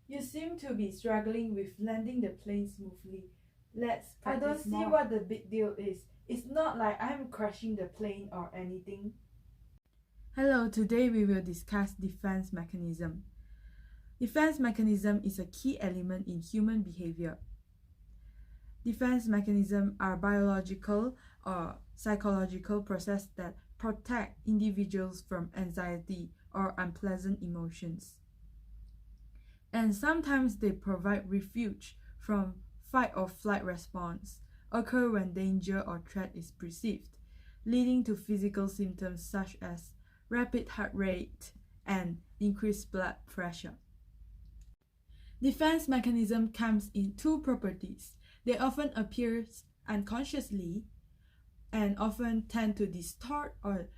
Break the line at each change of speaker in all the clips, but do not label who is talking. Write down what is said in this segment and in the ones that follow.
You seem to be struggling with landing the plane smoothly. Let's practice more. I don't see
more.
what the big deal is. It's not like I'm crashing the plane or anything.
Hello, today we will discuss defense mechanism. Defense mechanism is a key element in human behavior. Defense mechanisms are biological or psychological processes that protect individuals from anxiety or unpleasant emotions. And sometimes they provide refuge from fight or flight response, occur when danger or threat is perceived, leading to physical symptoms such as rapid heart rate and increased blood pressure. Defense mechanism comes in two properties. They often appear unconsciously and often tend to distort or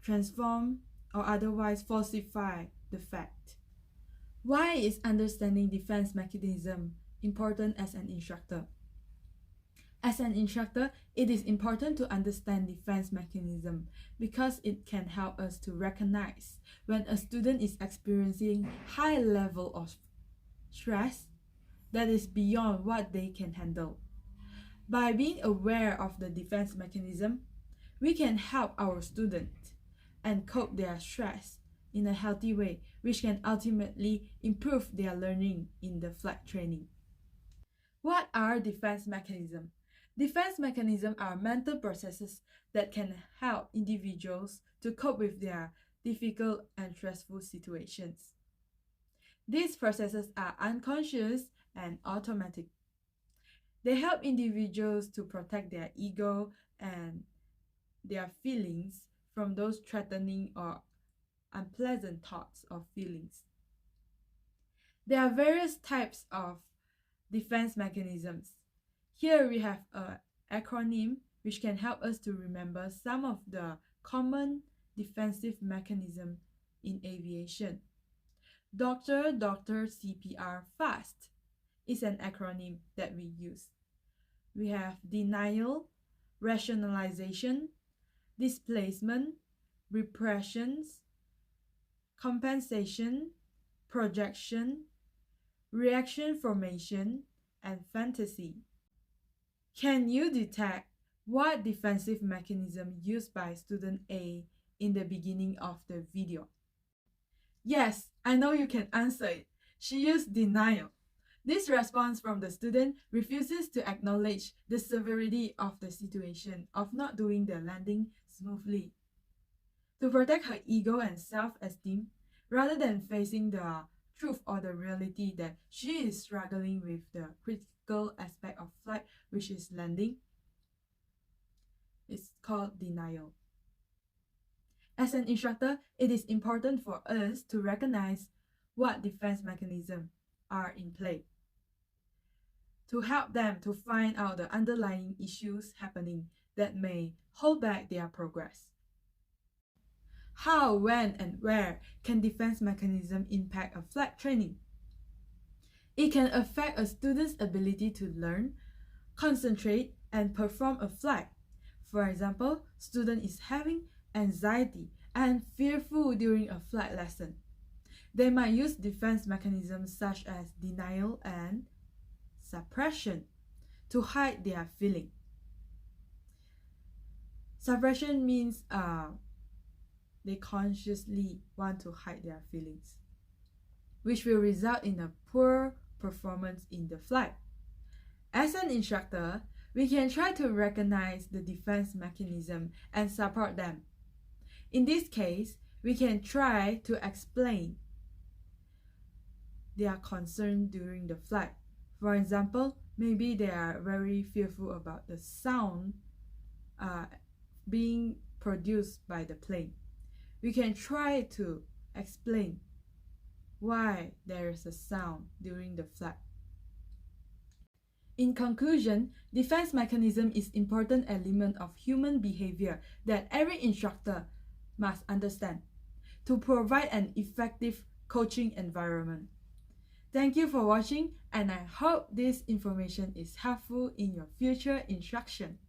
transform or otherwise falsify the fact. Why is understanding defense mechanism important as an instructor? As an instructor, it is important to understand defense mechanism because it can help us to recognize when a student is experiencing high level of stress that is beyond what they can handle. By being aware of the defense mechanism, we can help our students and cope their stress in a healthy way, which can ultimately improve their learning in the flight training. What are defense mechanisms? Defense mechanisms are mental processes that can help individuals to cope with their difficult and stressful situations. These processes are unconscious and automatic. They help individuals to protect their ego and their feelings from those threatening or unpleasant thoughts or feelings. There are various types of defense mechanisms. Here we have an acronym which can help us to remember some of the common defensive mechanisms in aviation. Doctor CPR FAST is an acronym that we use. We have denial, rationalization, displacement, repressions, compensation, projection, reaction formation, and fantasy. Can you detect what defensive mechanism used by student A in the beginning of the video? Yes, I know you can answer it. She used denial. This response from the student refuses to acknowledge the severity of the situation of not doing the landing smoothly. To protect her ego and self-esteem, rather than facing the truth or the reality that she is struggling with the critical aspect of flight, which is landing, it's called denial. As an instructor, it is important for us to recognize what defense mechanisms are in play to help them to find out the underlying issues happening that may hold back their progress. How, when, and where can defense mechanism impact a flight training? It can affect a student's ability to learn, concentrate, and perform a flight. For example, student is having anxiety and fearful during a flight lesson. They might use defense mechanisms such as denial and suppression to hide their feeling. Suppression means they consciously want to hide their feelings, which will result in a poor performance in the flight. As an instructor, we can try to recognize the defense mechanism and support them. In this case, we can try to explain their concern during the flight. For example, maybe they are very fearful about the sound being produced by the plane. We can try to explain why there is a sound during the flight. In conclusion, defense mechanism is an important element of human behavior that every instructor must understand to provide an effective coaching environment. Thank you for watching, and I hope this information is helpful in your future instruction.